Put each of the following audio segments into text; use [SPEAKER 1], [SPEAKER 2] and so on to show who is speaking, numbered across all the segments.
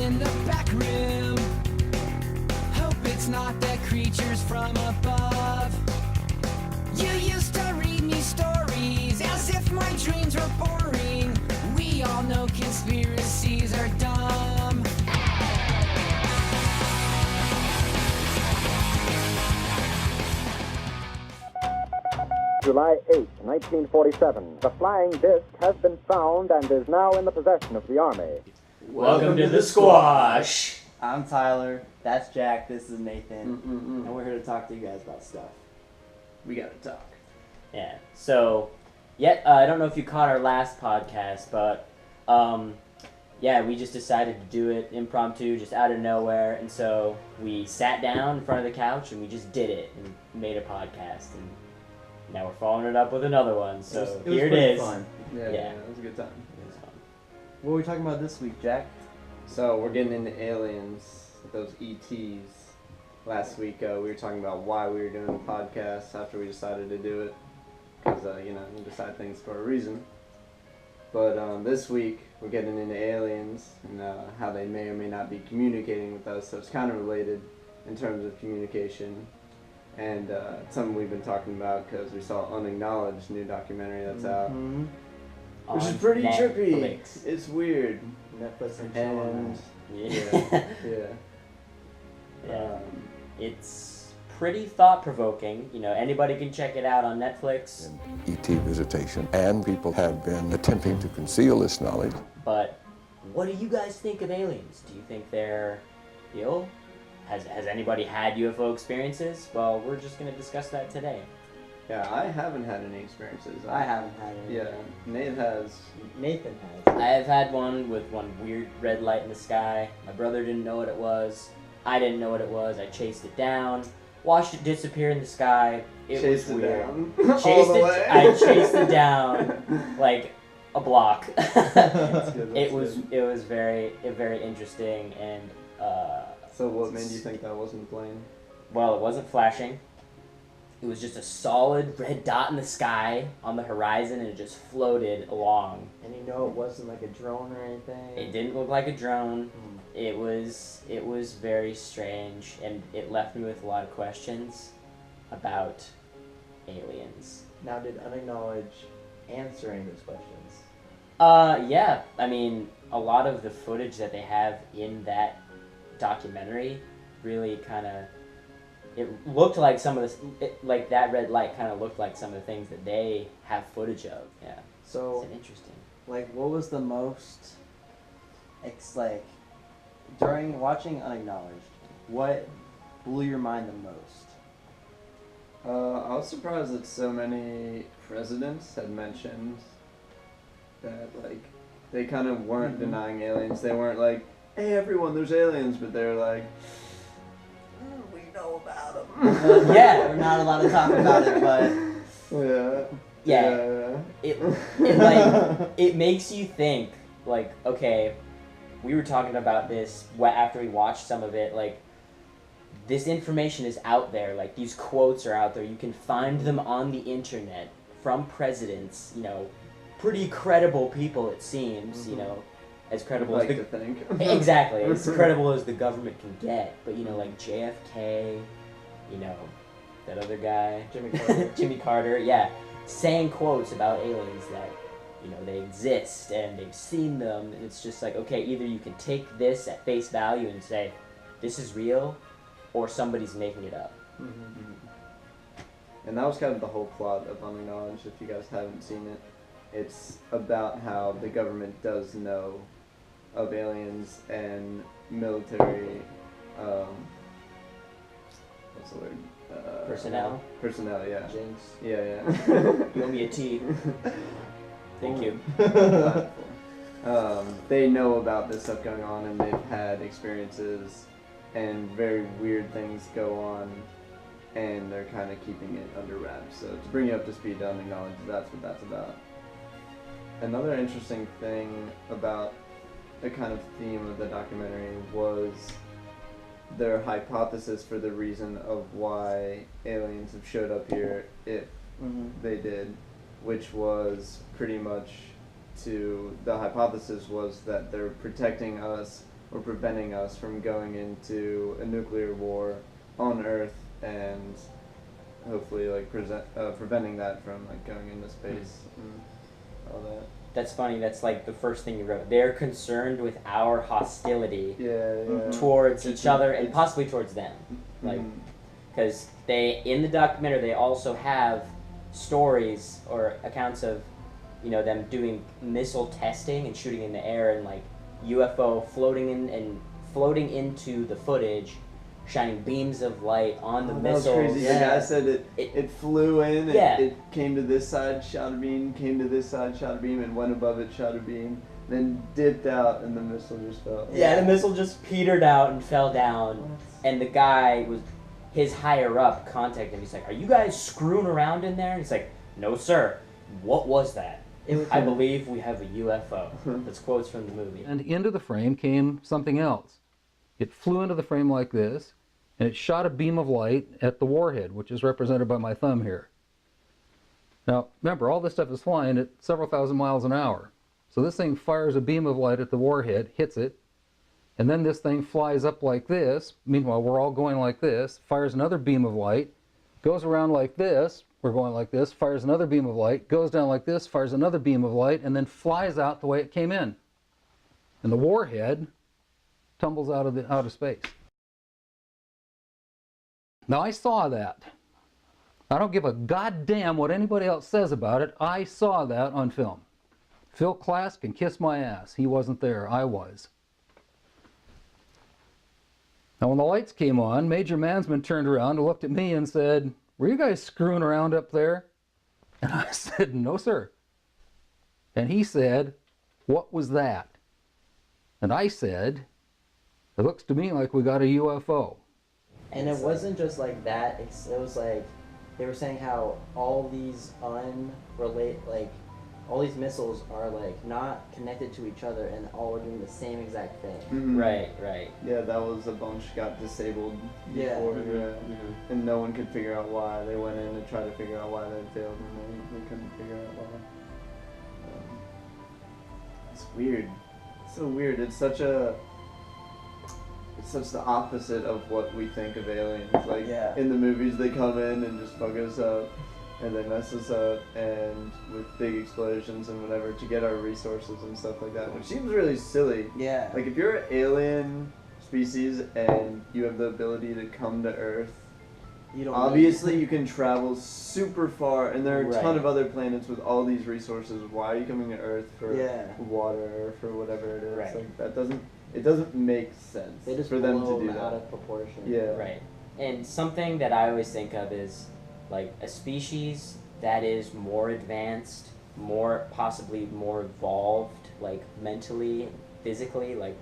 [SPEAKER 1] in the back room. Hope it's not the creatures from above. You used to read me stories as if my dreams were boring. We all know conspiracies are dumb.
[SPEAKER 2] July 8, 1947. The flying disc has been found and is now in the possession of the Army.
[SPEAKER 3] Welcome to the squash.
[SPEAKER 4] I'm Tyler, that's Jack, this is Nathan, and we're here to talk to you guys about stuff.
[SPEAKER 3] We gotta talk.
[SPEAKER 5] Yeah. So, I don't know if you caught our last podcast, but we just decided to do it impromptu, just out of nowhere, and so we sat down in front of the couch and we just did it and made a podcast, and now we're following it up with another one. So here it is.
[SPEAKER 4] Fun.
[SPEAKER 3] Yeah, it was a good time.
[SPEAKER 5] It was fun.
[SPEAKER 4] What are we talking about this week, Jack?
[SPEAKER 3] So we're getting into aliens, those ETs. Last week we were talking about why we were doing the podcast after we decided to do it, because you decide things for a reason. But this week we're getting into aliens and how they may or may not be communicating with us. So it's kind of related in terms of communication, and something we've been talking about because we saw Unacknowledged, new documentary that's out, which is pretty trippy. It's weird.
[SPEAKER 4] Netflix
[SPEAKER 3] And
[SPEAKER 5] Yeah. It's pretty thought-provoking. Anybody can check it out on Netflix.
[SPEAKER 6] ET visitation, and people have been attempting to conceal this knowledge.
[SPEAKER 5] But what do you guys think of aliens? Do you think they're real? Has anybody had UFO experiences? Well, we're just going to discuss that today.
[SPEAKER 3] Yeah, I haven't had any experiences.
[SPEAKER 4] I haven't had any.
[SPEAKER 3] Yeah, Nathan has.
[SPEAKER 5] I have had one with one weird red light in the sky. My brother didn't know what it was. I didn't know what it was. I chased it down, watched it disappear in the sky. It was weird. I chased it down like a block. It was very interesting, and
[SPEAKER 3] So what made you think that wasn't a plane?
[SPEAKER 5] well, it wasn't flashing. It was just a solid red dot in the sky on the horizon, and it just floated along.
[SPEAKER 4] And it wasn't like a drone or anything?
[SPEAKER 5] It didn't look like a drone. It was very strange, and it left me with a lot of questions about aliens.
[SPEAKER 4] Now, did Unacknowledged answer any of those questions?
[SPEAKER 5] Yeah. I mean, a lot of the footage that they have in that documentary really kind of... It looked like some of like that red light kind of looked like some of the things that they have footage of. Yeah.
[SPEAKER 4] So,
[SPEAKER 5] it's interesting.
[SPEAKER 4] like, what was the most, during watching Unacknowledged, what blew your mind the most?
[SPEAKER 3] I was surprised that so many presidents had mentioned that, like, they kind of weren't denying aliens. They weren't like, hey everyone, there's aliens, but they're like, we know about them.
[SPEAKER 4] We're not allowed to talk about it, but...
[SPEAKER 5] It makes you think, like, okay, we were talking about this after we watched some of it, like, this information is out there, like, these quotes are out there, you can find them on the internet from presidents, pretty credible people, it seems, as credible as
[SPEAKER 3] to think.
[SPEAKER 5] Exactly, as credible as the government can get, but, like, JFK, that other guy, Jimmy Carter, yeah, saying quotes about aliens that, they exist and they've seen them, and it's just like, okay, either you can take this at face value and say, this is real, or somebody's making it up.
[SPEAKER 3] And that was kind of the whole plot of Unacknowledged, if you guys haven't seen it. It's about how the government does know of aliens and military, what's the word?
[SPEAKER 5] Personnel?
[SPEAKER 3] Personnel, yeah.
[SPEAKER 4] Jinx.
[SPEAKER 3] Yeah.
[SPEAKER 5] You owe me a tea. Thank you.
[SPEAKER 3] They know about this stuff going on, and they've had experiences, and very weird things go on, and they're kind of keeping it under wraps. So to bring you up to speed to Unacknowledged, that's what that's about. Another interesting thing about the kind of theme of the documentary was their hypothesis for the reason of why aliens have showed up here if they did, which was pretty much the hypothesis was that they're protecting us or preventing us from going into a nuclear war on Earth and hopefully like preventing that from like going into space and all that.
[SPEAKER 5] That's funny. That's like the first thing you wrote. They're concerned with our hostility towards each other and possibly towards them. Like, because they, in the documentary, they also have stories or accounts of, you know, them doing missile testing and shooting in the air and like UFO floating in and floating into the footage, shining beams of light on the missiles.
[SPEAKER 3] That was crazy.
[SPEAKER 5] Yeah.
[SPEAKER 3] The guy said it flew in,
[SPEAKER 5] Yeah.
[SPEAKER 3] it came to this side, shot a beam, came to this side, shot a beam, and went above it, shot a beam, then dipped out, and the missile just fell.
[SPEAKER 5] Yeah, the missile just petered out and fell down, and the guy was, his higher up contacted him. He's like, "Are you guys screwing around in there?" And he's like, "No, sir. What was that?" I believe we have a UFO. That's quotes from the movie.
[SPEAKER 7] And into the frame came something else. It flew into the frame like this, and it shot a beam of light at the warhead, which is represented by my thumb here. Now, remember, all this stuff is flying at several thousand miles an hour. So this thing fires a beam of light at the warhead, hits it, and then this thing flies up like this. Meanwhile, we're all going like this, fires another beam of light, goes around like this, we're going like this, fires another beam of light, goes down like this, fires another beam of light, and then flies out the way it came in. And the warhead tumbles out of space. Now, I saw that. I don't give a goddamn what anybody else says about it. I saw that on film. Phil Klass can kiss my ass. He wasn't there. I was. Now, when the lights came on, Major Mansman turned around and looked at me and said, "Were you guys screwing around up there?" And I said, "No, sir." And he said, "What was that?" And I said, "It looks to me like we got a UFO."
[SPEAKER 4] And it wasn't just like that. It was like they were saying how all these all these missiles are like not connected to each other and all are doing the same exact thing.
[SPEAKER 5] Right.
[SPEAKER 3] Yeah, that was a bunch got disabled before, and no one could figure out why. They went in to try to figure out why they failed, and they couldn't figure out why. It's weird. It's so weird. It's such the opposite of what we think of aliens. Like in the movies, they come in and just fuck us up, and they mess us up, and with big explosions and whatever to get our resources and stuff like that, which seems really silly.
[SPEAKER 4] Yeah.
[SPEAKER 3] Like if you're an alien species and you have the ability to come to Earth, obviously you can travel super far, and there are a ton of other planets with all these resources. Why are you coming to Earth for water or for whatever it is?
[SPEAKER 5] Right.
[SPEAKER 3] Like it doesn't make sense
[SPEAKER 4] They just
[SPEAKER 3] for them to
[SPEAKER 4] blow
[SPEAKER 3] do that.
[SPEAKER 4] out of proportion.
[SPEAKER 3] Yeah.
[SPEAKER 5] Right. And something that I always think of is like a species that is more advanced, possibly more evolved, like mentally, physically, like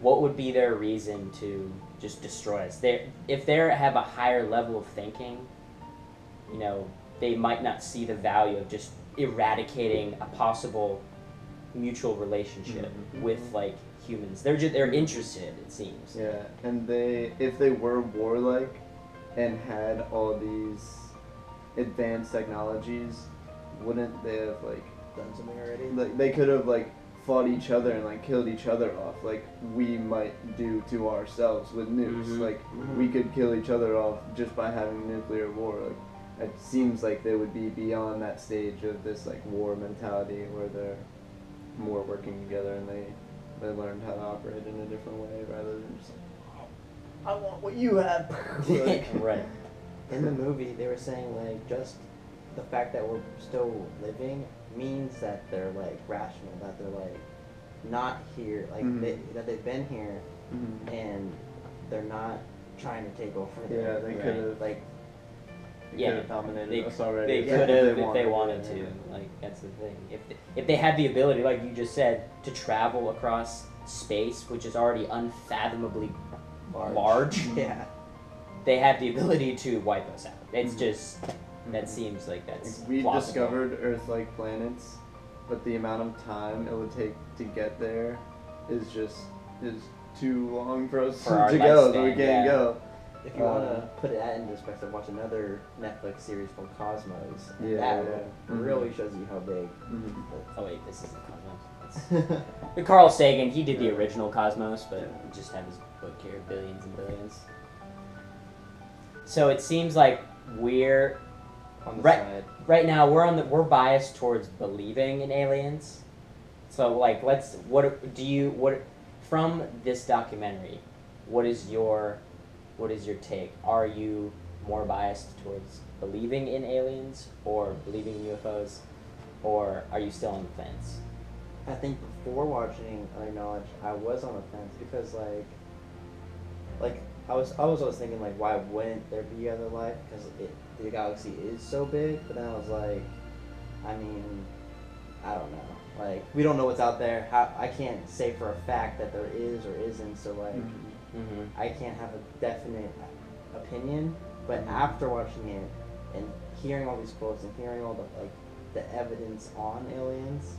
[SPEAKER 5] what would be their reason to just destroy us? If they have a higher level of thinking, you know, they might not see the value of just eradicating a possible mutual relationship with like humans. They're interested, it seems.
[SPEAKER 3] Yeah, and if they were warlike and had all these advanced technologies, wouldn't they have like
[SPEAKER 4] Done something already?
[SPEAKER 3] like they could have like fought each other and like killed each other off like we might do to ourselves with nukes. Like we could kill each other off just by having nuclear war. Like it seems like they would be beyond that stage of this like war mentality where they're more working together and they learned how to operate in a different way rather than just like, I want what you have. Like,
[SPEAKER 5] Right.
[SPEAKER 4] In the movie, they were saying like just the fact that we're still living means that they're like rational, that they're like not here, like that they've been here, and they're not trying to take over.
[SPEAKER 3] Yeah, they could have
[SPEAKER 4] like.
[SPEAKER 3] They could have dominated us already.
[SPEAKER 5] They could have if they wanted to. Like that's the thing. If they had the ability, like you just said, to travel across space, which is already unfathomably large, they have the ability to wipe us out. It's just that seems like that's
[SPEAKER 3] we
[SPEAKER 5] plausible.
[SPEAKER 3] discovered Earth-like planets, but the amount of time it would take to get there is too long for us
[SPEAKER 5] For our
[SPEAKER 3] to go. So we
[SPEAKER 5] lifespan,
[SPEAKER 3] can't go.
[SPEAKER 4] If you want to put that into perspective, watch another Netflix series called Cosmos. And
[SPEAKER 3] Yeah,
[SPEAKER 4] that really shows you how big.
[SPEAKER 5] Oh wait, this isn't Cosmos. That's Carl Sagan, he did the original Cosmos, but he just had his book here, Billions and Billions. So it seems like we're
[SPEAKER 4] On the
[SPEAKER 5] right
[SPEAKER 4] side.
[SPEAKER 5] right now we're biased towards believing in aliens. So like from this documentary, what is your take? Are you more biased towards believing in aliens or believing in UFOs, or are you still on the fence?
[SPEAKER 4] I think before watching Unacknowledged, I was on the fence because like I was always thinking like, why wouldn't there be other life? Because the galaxy is so big. But then I was like, I mean, I don't know. Like, we don't know what's out there. I can't say for a fact that there is or isn't. So like, I can't have a definite opinion. But after watching it and hearing all these quotes and hearing all the evidence on aliens,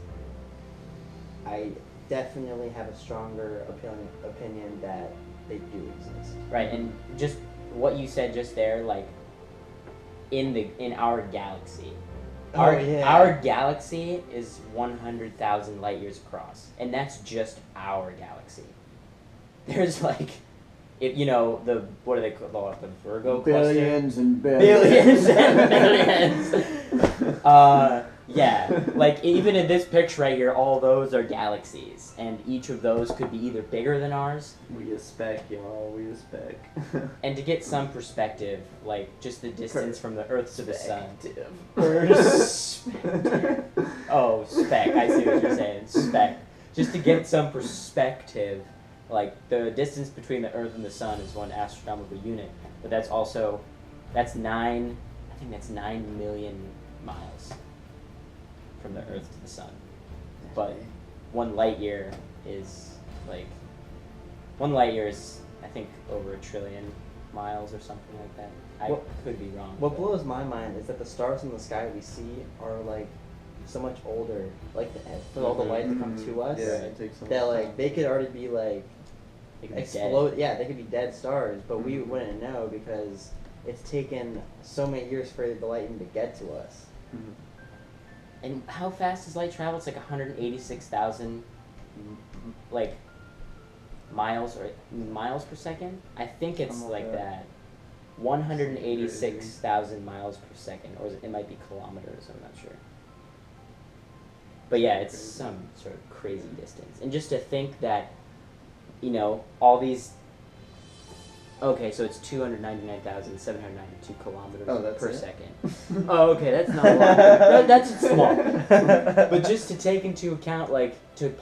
[SPEAKER 4] I definitely have a stronger opinion that they do exist.
[SPEAKER 5] Right, and just what you said just there, like in our galaxy. Our galaxy is 100,000 light years across, and that's just our galaxy. There's like, what do they call it? The Virgo
[SPEAKER 3] Billions
[SPEAKER 5] cluster?
[SPEAKER 3] and billions.
[SPEAKER 5] Billions and billions. Yeah, like even in this picture right here, all those are galaxies, and each of those could be either bigger than ours.
[SPEAKER 3] We a speck, y'all. We a speck.
[SPEAKER 5] And to get some perspective, like just the distance from the Earth to the Sun. Oh, spec. I see what you're saying. Spec. Just to get some perspective, like the distance between the Earth and the Sun is one astronomical unit, but that's 9 million miles from the Earth to the Sun. But 1 light year is I think over 1 trillion miles or something like that. I could be wrong.
[SPEAKER 4] What blows my mind is that the stars in the sky we see are like so much older, like for all the light to come to us.
[SPEAKER 3] Yeah, it takes so much
[SPEAKER 4] that like
[SPEAKER 3] time.
[SPEAKER 4] they could already be like
[SPEAKER 5] They could be
[SPEAKER 4] explode.
[SPEAKER 5] dead.
[SPEAKER 4] Yeah, they could be dead stars, but we wouldn't know because it's taken so many years for the light even to get to us.
[SPEAKER 5] And how fast does light travel? It's like 186,000 like miles per second. I think it's
[SPEAKER 3] Something like
[SPEAKER 5] like
[SPEAKER 3] that.
[SPEAKER 5] that. 186,000 miles per second, or it might be kilometers. I'm not sure. But yeah, it's some sort of crazy distance. And just to think that, all these. Okay, so it's 299,792 kilometers per second. Oh, okay, that's not a lot. That's small. But just to take into account, to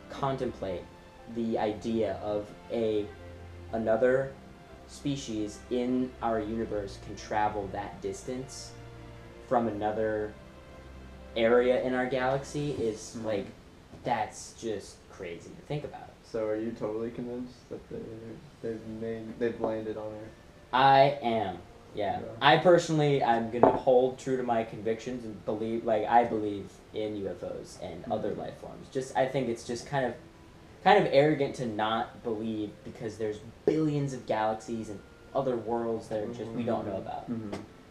[SPEAKER 5] contemplate the idea of another species in our universe can travel that distance from another area in our galaxy is that's just crazy to think about.
[SPEAKER 3] So are you totally convinced that they've landed on Earth?
[SPEAKER 5] I am. Yeah. I personally, I'm gonna hold true to my convictions and believe, I believe in UFOs and other life forms. I think it's just kind of arrogant to not believe because there's billions of galaxies and other worlds that are just we don't know about.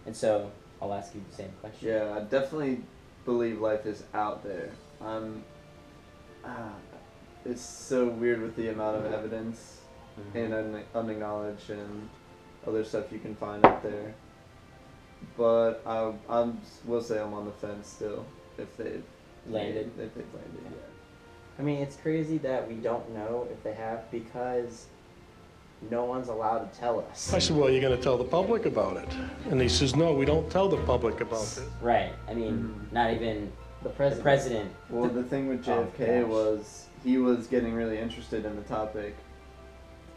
[SPEAKER 5] And so I'll ask you the same question.
[SPEAKER 3] Yeah, I definitely believe life is out there. It's so weird with the amount of evidence and unacknowledged and other stuff you can find out there. But will say I'm on the fence still if they've
[SPEAKER 5] Landed.
[SPEAKER 3] If they've landed, yeah.
[SPEAKER 4] I mean, it's crazy that we don't know if they have because no one's allowed to tell us.
[SPEAKER 8] I said, well, you're going to tell the public about it. And he says, no, we don't tell the public about it.
[SPEAKER 5] Right. I mean, not even
[SPEAKER 4] The
[SPEAKER 5] the president.
[SPEAKER 3] Well, the thing with JFK was he was getting really interested in the topic,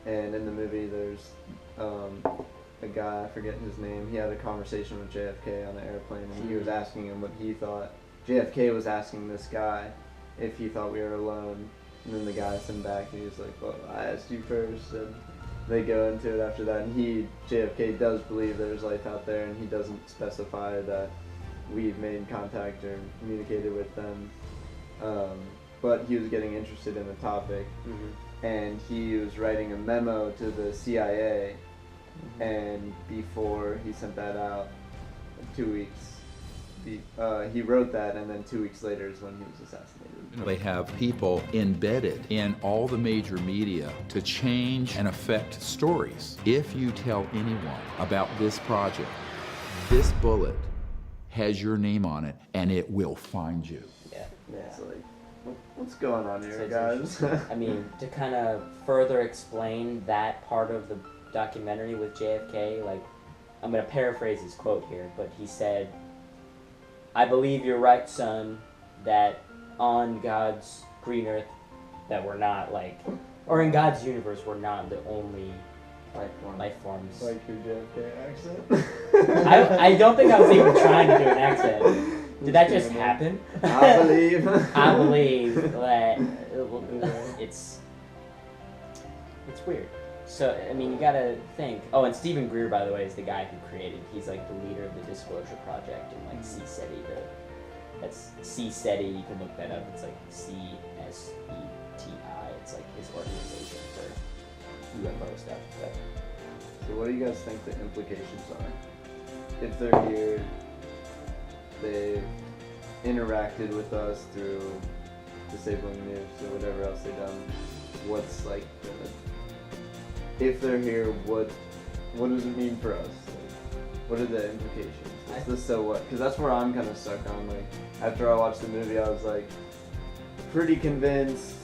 [SPEAKER 3] and in the movie there's a guy, I forget his name, he had a conversation with JFK on an airplane, and he was asking him what he thought. JFK was asking this guy if he thought we were alone, and then the guy sent him back, and he was like, well, I asked you first, and they go into it after that, and JFK does believe there's life out there, and he doesn't specify that we've made contact or communicated with them, but he was getting interested in the topic, and he was writing a memo to the CIA And before he sent that out, 2 weeks, he wrote that, and then 2 weeks later is when he was assassinated.
[SPEAKER 9] They have people embedded in all the major media to change and affect stories. If you tell anyone about this project, this bullet has your name on it, and it will find you.
[SPEAKER 4] Yeah.
[SPEAKER 3] It's like, what's going on here,
[SPEAKER 5] So it's
[SPEAKER 3] guys?
[SPEAKER 5] I mean, to kind of further explain that part of the documentary with JFK, like, I'm going to paraphrase his quote here, but he said, "I believe you're right, son, that on God's green earth, that we're not, like, or in God's universe, we're not the only life forms."
[SPEAKER 3] Like your JFK accent?
[SPEAKER 5] I don't think I was even trying to do an accent. Did that just happen?
[SPEAKER 3] I believe.
[SPEAKER 5] I believe that it's weird. So, I mean, you gotta think. Oh, and Stephen Greer, by the way, is the guy who created. He's like the leader of the Disclosure Project and like CSETI. That's CSETI. You can look that up. It's like CSETI. It's like his organization for UFO stuff. But
[SPEAKER 3] So what do you guys think the implications are? If they're here, they've interacted with us through disabling nukes or whatever else they've done. What's like if they're here, what does it mean for us? Like, what are the implications? What's the so what? Because that's where I'm kind of stuck on. Like after I watched the movie, I was like pretty convinced.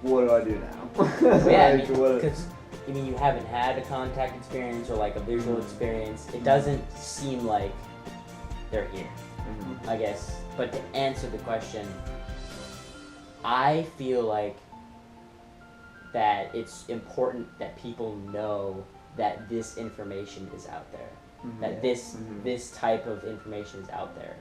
[SPEAKER 3] What do I do now?
[SPEAKER 5] yeah,
[SPEAKER 3] Like, what-
[SPEAKER 5] because I mean, you haven't had a contact experience or like a visual experience. It doesn't seem like they're here, I guess. But to answer the question, I feel like that it's important that people know that this information is out there, that this type of information is out there.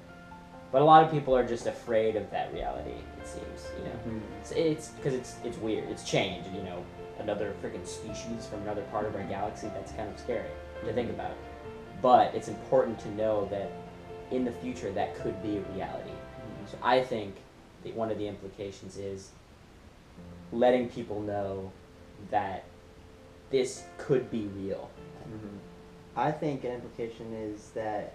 [SPEAKER 5] But a lot of people are just afraid of that reality. It seems, you know, it's because it's weird. It's change, you know, another freaking species from another part of our galaxy. That's kind of scary to think about. But it's important to know that in the future that could be a reality. So I think that one of the implications is letting people know that this could be real.
[SPEAKER 4] I think an implication is that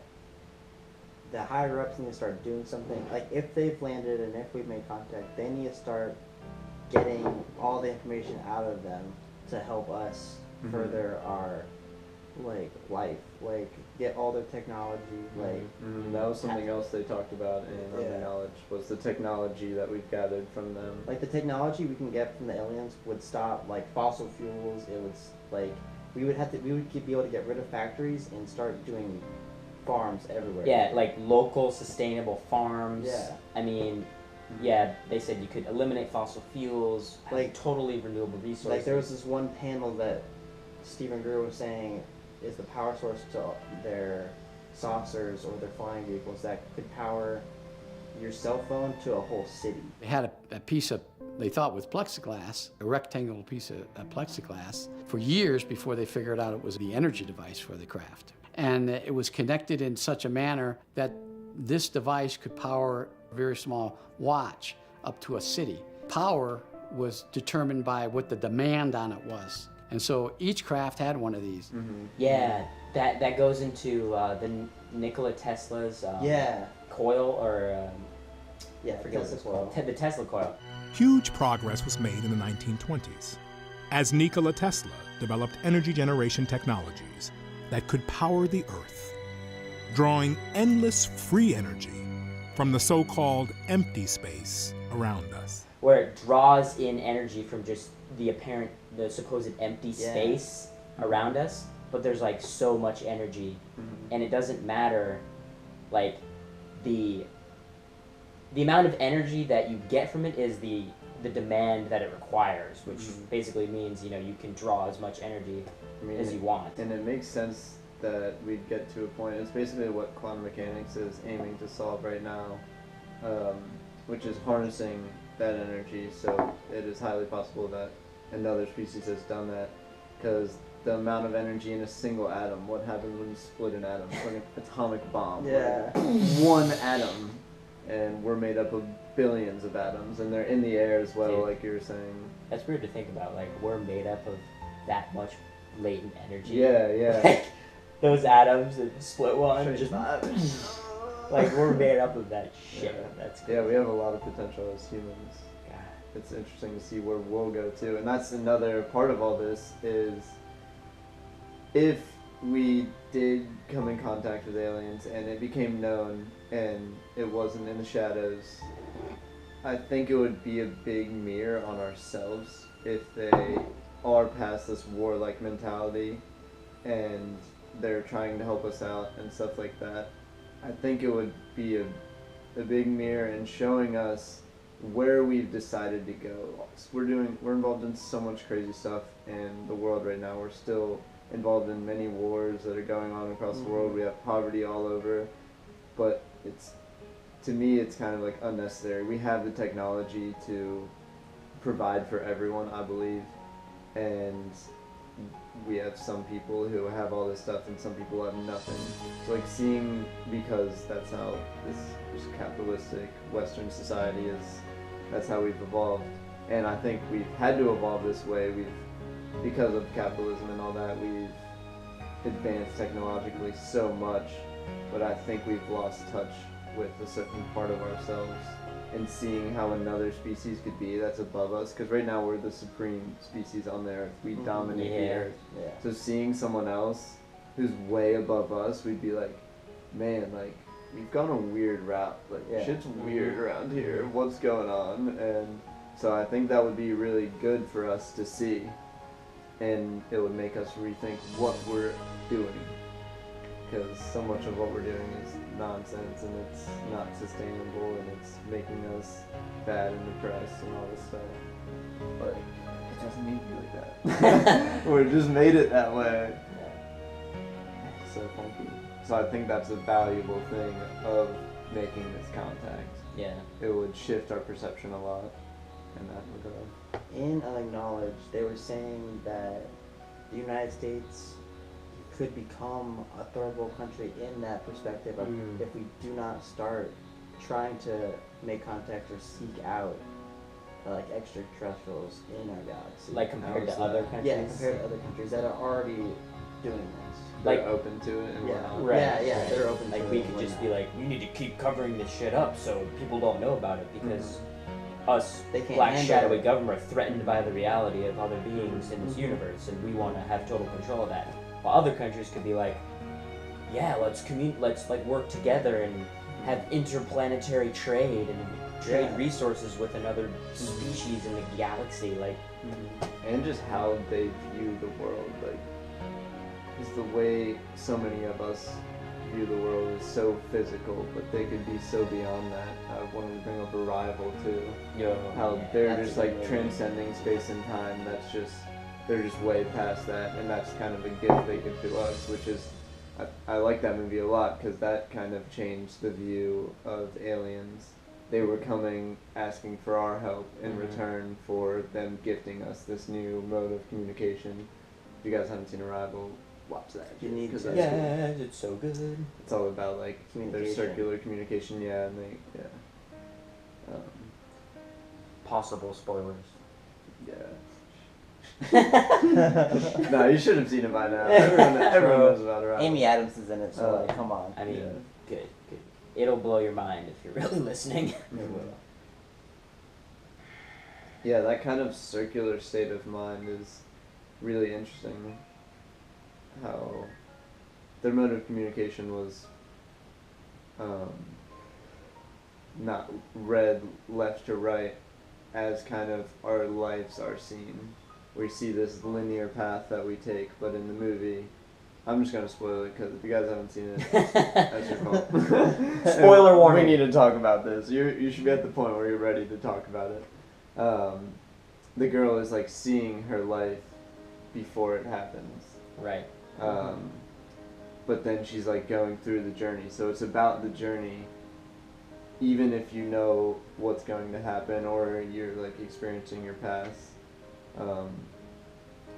[SPEAKER 4] the higher ups need to start doing something. Like if they've landed and if we've made contact, they need to start getting all the information out of them to help us further our life, get all their technology,
[SPEAKER 3] that was something else they talked about in Unacknowledged, was the technology that we've gathered from them.
[SPEAKER 4] like the technology we can get from the aliens would stop like fossil fuels. It would we would be able to get rid of factories and start doing farms everywhere.
[SPEAKER 5] Yeah, like local sustainable farms.
[SPEAKER 4] Yeah.
[SPEAKER 5] I mean, yeah, they said you could eliminate fossil fuels,
[SPEAKER 4] Like-
[SPEAKER 5] totally renewable resources.
[SPEAKER 4] Like there was this one panel that Stephen Greer was saying is the power source to their saucers or their flying vehicles that could power your cell phone to a whole city.
[SPEAKER 10] They had a piece of, they thought was plexiglass, a rectangular piece of plexiglass, for years before they figured out it was the energy device for the craft. And it was connected in such a manner that this device could power a very small watch up to a city. Power was determined by what the demand on it was. And so each craft had one of these.
[SPEAKER 5] Yeah, that goes into the Nikola Tesla's coil, or
[SPEAKER 4] Yeah,
[SPEAKER 5] I forget what
[SPEAKER 4] Tesla
[SPEAKER 5] it's called.
[SPEAKER 4] coil.
[SPEAKER 5] The Tesla coil.
[SPEAKER 11] Huge progress was made in the 1920s as Nikola Tesla developed energy generation technologies that could power the Earth, drawing endless free energy from the so-called empty space around us.
[SPEAKER 5] Where it draws in energy from just the supposed empty space around us, but there's like so much energy, and it doesn't matter, like the amount of energy that you get from it is the demand that it requires, which basically means, you know, you can draw as much energy as you want.
[SPEAKER 3] And it makes sense that we'd get to a point, it's basically what quantum mechanics is aiming to solve right now, which is harnessing that energy. So it is highly possible that another species has done that, because the amount of energy in a single atom, what happens when you split an atom? It's like an atomic bomb.
[SPEAKER 4] Yeah.
[SPEAKER 3] Like one atom, and we're made up of billions of atoms, and they're in the air as well,
[SPEAKER 5] Dude.
[SPEAKER 3] like you were saying.
[SPEAKER 5] That's weird to think about. Like, we're made up of that much latent energy.
[SPEAKER 3] Yeah.
[SPEAKER 5] Like, those atoms that split one,
[SPEAKER 3] Strange
[SPEAKER 5] just
[SPEAKER 3] vibes.
[SPEAKER 5] like we're made up of that shit.
[SPEAKER 3] Yeah.
[SPEAKER 5] That's crazy.
[SPEAKER 3] Yeah, we have a lot of potential as humans.
[SPEAKER 5] God.
[SPEAKER 3] It's interesting to see where we'll go to, and that's another part of all this is if we did come in contact with aliens and it became known and it wasn't in the shadows, I think it would be a big mirror on ourselves if they are past this warlike mentality and they're trying to help us out and stuff like that. I think it would be a big mirror and showing us where we've decided to go. We're involved in so much crazy stuff in the world right now. We're still involved in many wars that are going on across the world. We have poverty all over, but to me it's kind of like unnecessary. We have the technology to provide for everyone, I believe, and we have some people who have all this stuff and some people have nothing. So like seeing, because that's how this capitalistic Western society is, that's how we've evolved. And I think we've had to evolve this way. Because of capitalism and all that, we've advanced technologically so much, but I think we've lost touch with a certain part of ourselves and seeing how another species could be that's above us, because right now we're the supreme species on the earth. We dominate the earth.
[SPEAKER 4] Yeah.
[SPEAKER 3] So seeing someone else who's way above us, we'd be like, man, like, we've gone a weird route. Like, shit's weird around here. What's going on? And so I think that would be really good for us to see, and it would make us rethink what we're doing, because so much of what we're doing is nonsense and it's not sustainable and it's making us bad and depressed and all this stuff. But it doesn't need to be like that. We're just made it that way. So funky. So I think that's a valuable thing of making this contact.
[SPEAKER 5] Yeah.
[SPEAKER 3] It would shift our perception a lot in that regard.
[SPEAKER 4] In Unacknowledged, they were saying that the United States could become a third world country in that perspective of if we do not start trying to make contact or seek out like extraterrestrials in our galaxy.
[SPEAKER 5] Like compared to other countries?
[SPEAKER 4] Yeah, compared to other countries that are already doing this.
[SPEAKER 3] Like open to it and whatnot.
[SPEAKER 5] Right.
[SPEAKER 4] Yeah, they're open to it.
[SPEAKER 5] Like we could just be like, you need to keep covering this shit up so people don't know about it, because us
[SPEAKER 4] They can't
[SPEAKER 5] black
[SPEAKER 4] handle
[SPEAKER 5] shadowy
[SPEAKER 4] it.
[SPEAKER 5] government are threatened by the reality of other beings in this universe, and we want to have total control of that. While other countries could be like, yeah, let's like work together and have interplanetary trade and trade resources with another species in the galaxy, like.
[SPEAKER 3] And just how they view the world, like, is the way so many of us view the world is so physical, but they could be so beyond that. I wanted to bring up Arrival too. How they're just like transcending space and time. That's just, they're just way past that, and that's kind of a gift they give to us, which is, I like that movie a lot because that kind of changed the view of aliens. They were coming asking for our help in return for them gifting us this new mode of communication. If you guys haven't seen Arrival, watch that.
[SPEAKER 4] You need to.
[SPEAKER 3] That's
[SPEAKER 5] Yeah, it's so good.
[SPEAKER 3] It's all about like their
[SPEAKER 4] Communication.
[SPEAKER 3] circular communication, and they,
[SPEAKER 5] Possible spoilers.
[SPEAKER 3] No, you should have seen it by now. Everyone knows about Arrival.
[SPEAKER 4] Amy Adams is in it, so like, come on.
[SPEAKER 5] I mean, good. It'll blow your mind if you're really listening.
[SPEAKER 4] It will.
[SPEAKER 3] Yeah, that kind of circular state of mind is really interesting. How their mode of communication was not read left to right as kind of our lives are seen. We see this linear path that we take, but in the movie, I'm just gonna spoil it because if you guys haven't seen it, that's your fault.
[SPEAKER 5] Spoiler warning.
[SPEAKER 3] We need to talk about this. You should be at the point where you're ready to talk about it. The girl is like seeing her life before it happens.
[SPEAKER 5] Right.
[SPEAKER 3] But then she's like going through the journey. So it's about the journey, even if you know what's going to happen or you're like experiencing your past.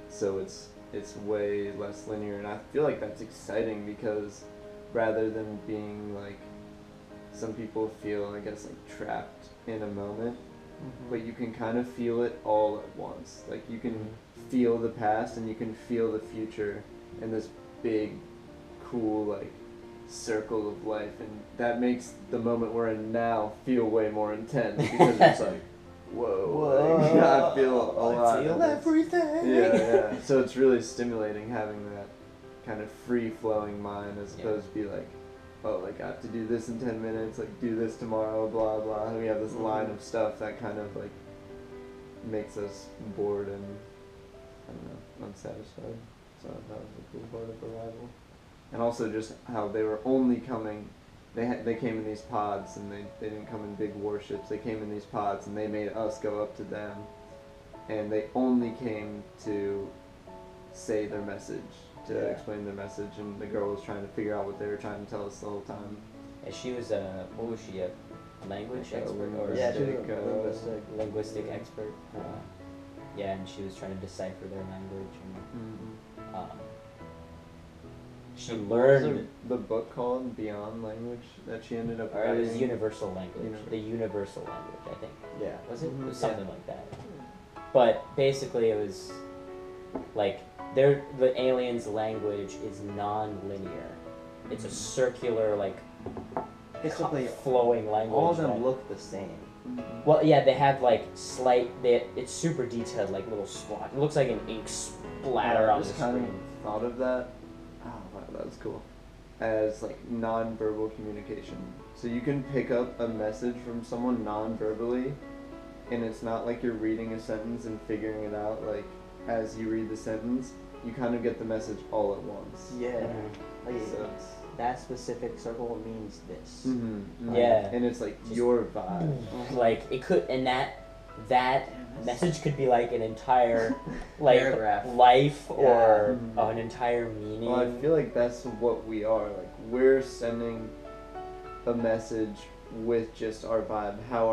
[SPEAKER 3] So it's way less linear, and I feel like that's exciting because rather than being like, some people feel, I guess, like trapped in a moment, but you can kind of feel it all at once. Like you can feel the past and you can feel the future in this big, cool, like, circle of life, and that makes the moment we're in now feel way more intense because it's like, whoa, like, I feel a lot.
[SPEAKER 5] I feel everything.
[SPEAKER 3] Yeah. So it's really stimulating having that kind of free-flowing mind as opposed to be like, oh, like I have to do this in 10 minutes, like do this tomorrow, blah blah. And we have this line of stuff that kind of like makes us bored and, I don't know, unsatisfied. So that was a cool part of Arrival. And also just how they were only coming, they came in these pods, and they didn't come in big warships. They came in these pods, and they made us go up to them, and they only came to say their message, to explain their message, and the girl was trying to figure out what they were trying to tell us the whole time.
[SPEAKER 5] And she was what was she, a language expert? Or linguistic expert. Yeah, and she was trying to decipher their language, and she learned.
[SPEAKER 3] What was the book called Beyond Language that she ended up
[SPEAKER 5] It was
[SPEAKER 3] writing?
[SPEAKER 5] Universal Language. The Universal Language, I think.
[SPEAKER 4] Yeah.
[SPEAKER 5] Was it? It was something like that. But basically, it was like the aliens' language is non-linear. It's a circular, like,
[SPEAKER 4] Basically,
[SPEAKER 5] flowing language.
[SPEAKER 4] all of them look the same.
[SPEAKER 5] Well, yeah, they have like slight. It's super detailed, like little splotch. It looks like an ink splatter on the
[SPEAKER 3] just kind of
[SPEAKER 5] screen.
[SPEAKER 3] thought of that. Oh wow, that was cool. As like non-verbal communication. So you can pick up a message from someone non-verbally, and it's not like you're reading a sentence and figuring it out. Like as you read the sentence, you kind of get the message all at once.
[SPEAKER 4] Yeah. Like,
[SPEAKER 3] So
[SPEAKER 4] that specific circle means this.
[SPEAKER 5] Yeah.
[SPEAKER 3] and it's like
[SPEAKER 5] Just-
[SPEAKER 3] your vibe.
[SPEAKER 5] Like it could, and that message could be like an entire like
[SPEAKER 4] Paragraph.
[SPEAKER 5] life or an entire meaning.
[SPEAKER 3] Well, I feel like that's what we are. Like we're sending a message with just our vibe, how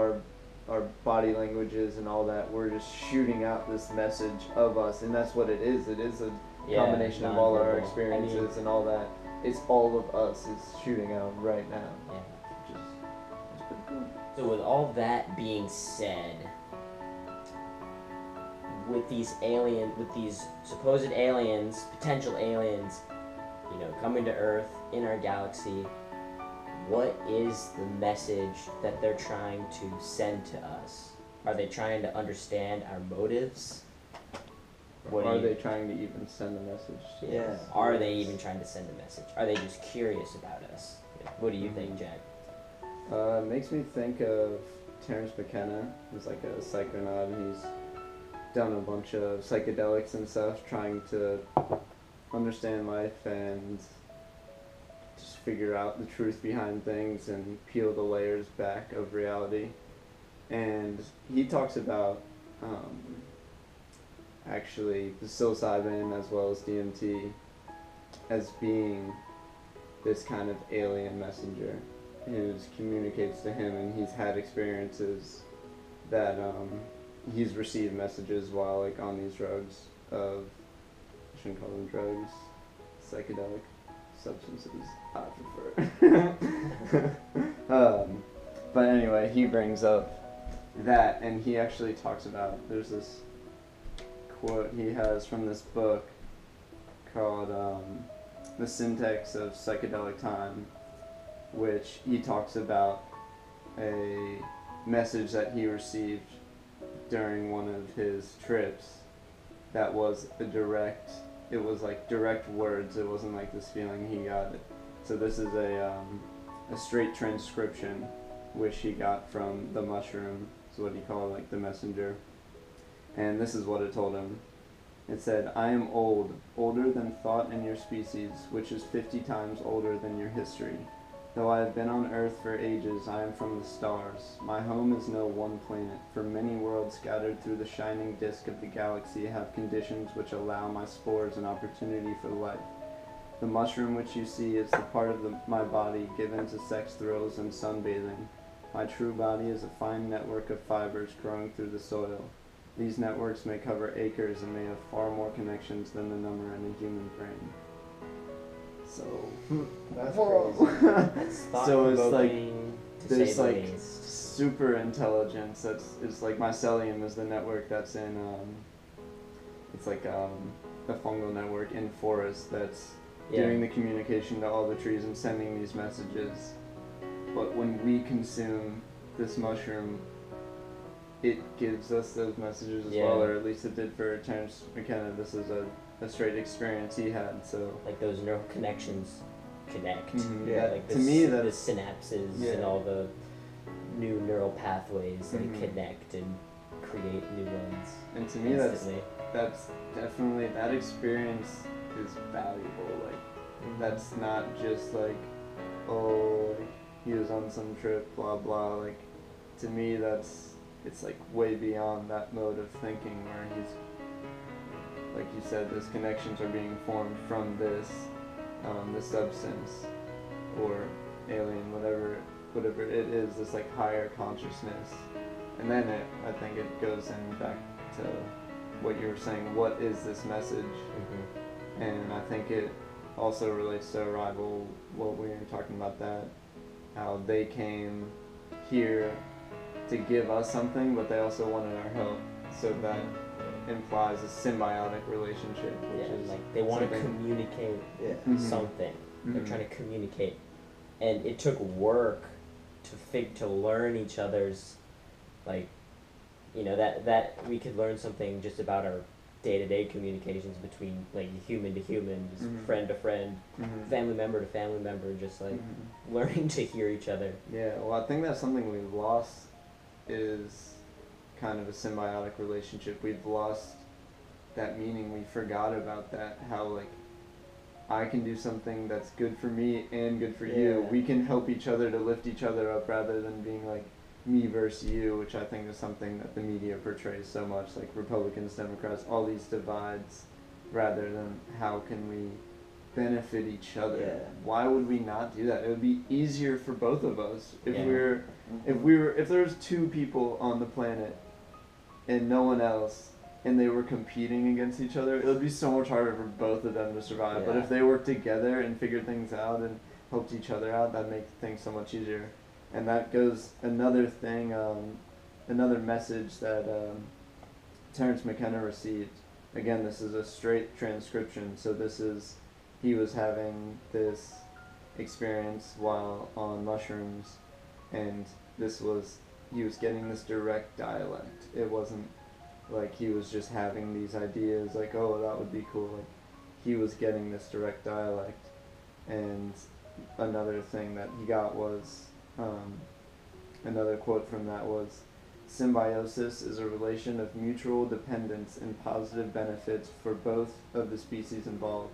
[SPEAKER 3] our body language is and all that. We're just shooting out this message of us, and that's what it is. It is a combination of all our
[SPEAKER 5] nonverbal.
[SPEAKER 3] experiences and all that. It's all of us is shooting out right now.
[SPEAKER 5] Yeah.
[SPEAKER 3] Which is that's pretty cool.
[SPEAKER 5] So with all that being said, with these supposed aliens, potential aliens, coming to Earth in our galaxy, what is the message that they're trying to send to us? Are they trying to understand our motives?
[SPEAKER 3] Are they trying to even send a message to us?
[SPEAKER 5] Are they even trying to send a message? Are they just curious about us? What do you think, Jack?
[SPEAKER 3] It makes me think of Terrence McKenna, who's like a psychonaut, and he's done a bunch of psychedelics and stuff, trying to understand life and just figure out the truth behind things and peel the layers back of reality. And he talks about actually the psilocybin as well as DMT as being this kind of alien messenger who communicates to him, and he's had experiences that he's received messages while like on these drugs of, I shouldn't call them drugs, psychedelic substances, I prefer. But anyway, he brings up that, and he actually talks about, there's this quote he has from this book called The Syntax of Psychedelic Time, which he talks about a message that he received during one of his trips that was direct words. It wasn't like this feeling he got. So this is a straight transcription which he got from the mushroom, is what he called like the messenger. And this is what it told him. It said, "I am old, older than thought in your species, which is 50 times older than your history. Though I have been on Earth for ages, I am from the stars. My home is no one planet, for many worlds scattered through the shining disk of the galaxy have conditions which allow my spores an opportunity for life. The mushroom which you see is the part of my body given to sex thrills and sunbathing. My true body is a fine network of fibers growing through the soil. These networks may cover acres and may have far more connections than the number in a human brain." So
[SPEAKER 4] That's
[SPEAKER 3] whoa.
[SPEAKER 4] crazy.
[SPEAKER 5] That's
[SPEAKER 3] So it's like
[SPEAKER 5] thought-provoking, to
[SPEAKER 3] there's
[SPEAKER 5] say the
[SPEAKER 3] like
[SPEAKER 5] least.
[SPEAKER 3] super intelligence it's like mycelium is the network that's in it's like a fungal network in forests that's doing the communication to all the trees and sending these messages. But when we consume this mushroom, it gives us those messages as well, or at least it did for Terence McKenna. This is a straight experience he had. So
[SPEAKER 5] like those neural connections connect. Like
[SPEAKER 3] to me,
[SPEAKER 5] the synapses and all the new neural pathways they connect and create new ones.
[SPEAKER 3] And to me, that's definitely, that experience is valuable. Like that's not just like, oh, he was on some trip, blah blah. Like to me, it's like way beyond that mode of thinking where he's, like you said, those connections are being formed from this substance or alien, whatever it is, this like higher consciousness. And then I think it goes in back to what you were saying, what is this message? And I think it also relates to Arrival, what we were talking about, that how they came here to give us something, but they also wanted our help, so that implies a symbiotic relationship, which is
[SPEAKER 5] like they want to communicate something. They're trying to communicate, and it took work to learn each other's, like, you know, that we could learn something just about our day-to-day communications between, like, human to human, just friend to friend, family member to family member, just like learning to hear each other.
[SPEAKER 3] Yeah, well, I think that's something we've lost, is kind of a symbiotic relationship. We've lost that meaning. We forgot about that, how like I can do something that's good for me and good for you. We can help each other to lift each other up, rather than being like me versus you, which I think is something that the media portrays so much, like Republicans, Democrats, all these divides, rather than how can we benefit each other. Why would we not do that? It would be easier for both of us if if there was two people on the planet and no one else, and they were competing against each other, it would be so much harder for both of them to survive. But if they worked together and figured things out and helped each other out, that'd make things so much easier. And that goes, another thing, another message that Terence McKenna received. Again, this is a straight transcription, so this is, he was having this experience while on mushrooms, and he was getting this direct dialect. It wasn't like he was just having these ideas like, oh, that would be cool. Like, he was getting this direct dialect. And another thing that he got was, another quote from that was, symbiosis is a relation of mutual dependence and positive benefits for both of the species involved.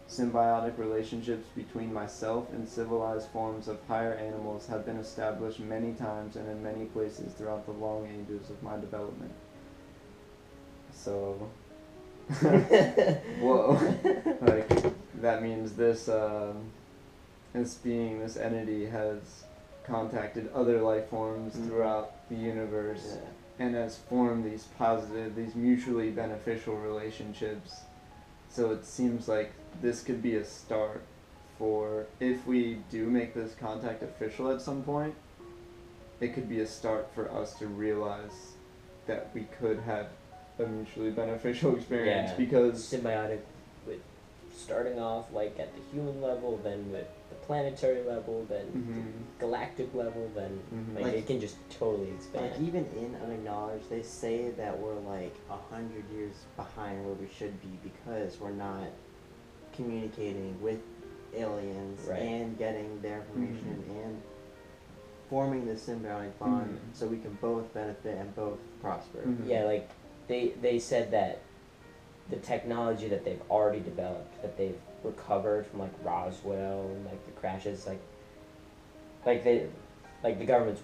[SPEAKER 3] Symbiotic relationships between myself and civilized forms of higher animals have been established many times and in many places throughout the long ages of my development. So, whoa, like, that means this entity has contacted other life forms throughout the universe and has formed these positive, these mutually beneficial relationships. So it seems like this could be a start for, if we do make this contact official at some point, it could be a start for us to realize that we could have a mutually beneficial experience, because
[SPEAKER 5] symbiotic, with starting off like at the human level, then with the planetary level, then the galactic level, then like it can just totally expand.
[SPEAKER 4] Like even in Unacknowledged, they say that we're like 100 years behind where we should be, because we're not communicating with aliens and getting their information and forming this symbiotic bond so we can both benefit and both prosper.
[SPEAKER 5] Yeah, like they said that the technology that they've already developed, that they've recovered from like Roswell and like the crashes, like the government's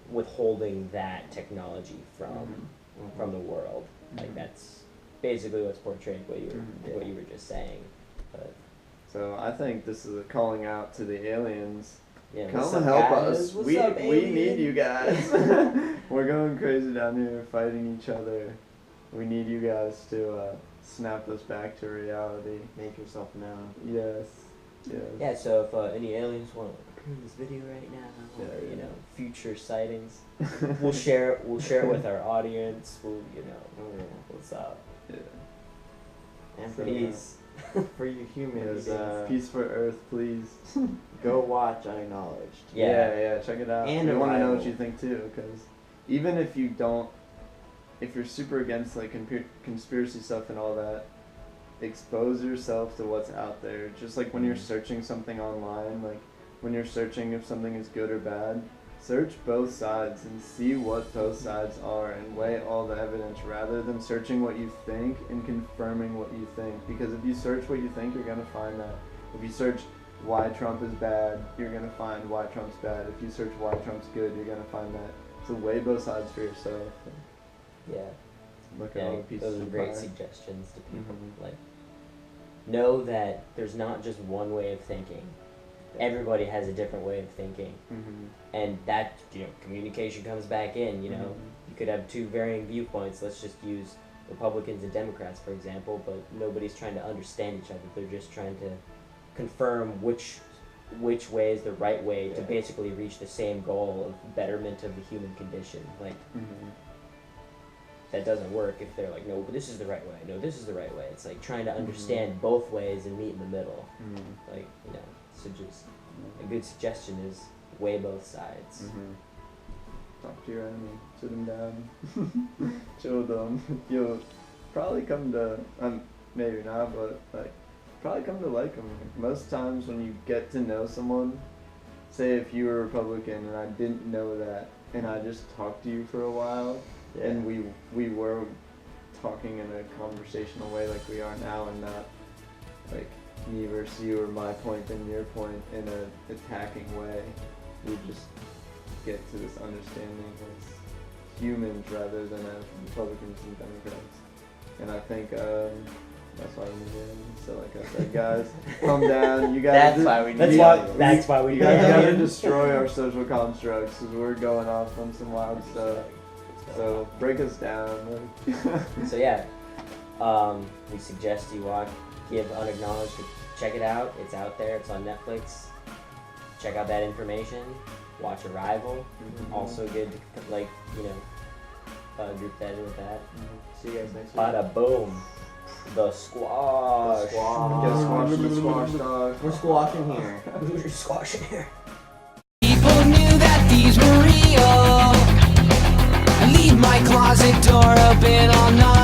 [SPEAKER 5] withholding that technology from the world. Like that's basically what's portrayed, what you were just saying. But
[SPEAKER 3] so I think this is a calling out to the aliens.
[SPEAKER 5] Yeah,
[SPEAKER 3] come help us. We need you guys. We're going crazy down here fighting each other. We need you guys to snap us back to reality.
[SPEAKER 4] Make yourself known.
[SPEAKER 3] Yes.
[SPEAKER 5] Yeah, so if any aliens want to appear in this video right now, or, you know, future sightings. We'll share it with our audience. We'll what's up?
[SPEAKER 3] Yeah.
[SPEAKER 4] And for
[SPEAKER 5] Peace.
[SPEAKER 4] for you humans,
[SPEAKER 3] Peace for Earth, please.
[SPEAKER 4] go watch Unacknowledged.
[SPEAKER 3] Yeah, check it out.
[SPEAKER 4] And
[SPEAKER 3] we want to know what
[SPEAKER 4] Arrival.
[SPEAKER 3] you think too, because even if you don't, if you're super against like conspiracy stuff and all that, expose yourself to what's out there. Just like when you're searching something online, like when you're searching if something is good or bad, search both sides and see what both sides are and weigh all the evidence rather than searching what you think and confirming what you think. Because if you search what you think, you're going to find that. If you search why Trump is bad, you're going to find why Trump's bad. If you search why Trump's good, you're going to find that. So weigh both sides for yourself.
[SPEAKER 5] Yeah.
[SPEAKER 3] Look at all the pieces
[SPEAKER 5] those are
[SPEAKER 3] of
[SPEAKER 5] great
[SPEAKER 3] pie.
[SPEAKER 5] suggestions to people. Like, know that there's not just one way of thinking. Everybody has a different way of thinking, and that communication comes back in. You could have two varying viewpoints. Let's just use Republicans and Democrats for example, but nobody's trying to understand each other. They're just trying to confirm which way is the right way to basically reach the same goal of betterment of the human condition. Like. That doesn't work if they're like, no, but this is the right way. No, this is the right way. It's like trying to understand both ways and meet in the middle. Like, so just a good suggestion is weigh both sides.
[SPEAKER 3] Talk to your enemy, sit them down, chill with them. You'll probably come to, maybe not, but like, probably come to like them. Most times when you get to know someone, say if you were a Republican and I didn't know that, and I just talked to you for a while, and we were talking in a conversational way like we are now, and not like me versus you or my point and your point in an attacking way. We just get to this understanding as humans rather than as Republicans and Democrats. And I think that's why we're here. So like I said, guys, calm down. You guys.
[SPEAKER 5] That's why we. That's why we.
[SPEAKER 3] You guys gotta destroy our social constructs because we're going off on some wild stuff. So break us down.
[SPEAKER 5] So yeah, we suggest you give Unacknowledged. Check it out. It's out there. It's on Netflix. Check out that information. Watch Arrival. Also good to group that in with that.
[SPEAKER 3] See you guys next week.
[SPEAKER 5] Bada boom. The squash.
[SPEAKER 3] Get squashed the squash dog.
[SPEAKER 4] We're squashing here.
[SPEAKER 5] We're squashing here.
[SPEAKER 1] People knew that these were real. I leave my closet door open all night.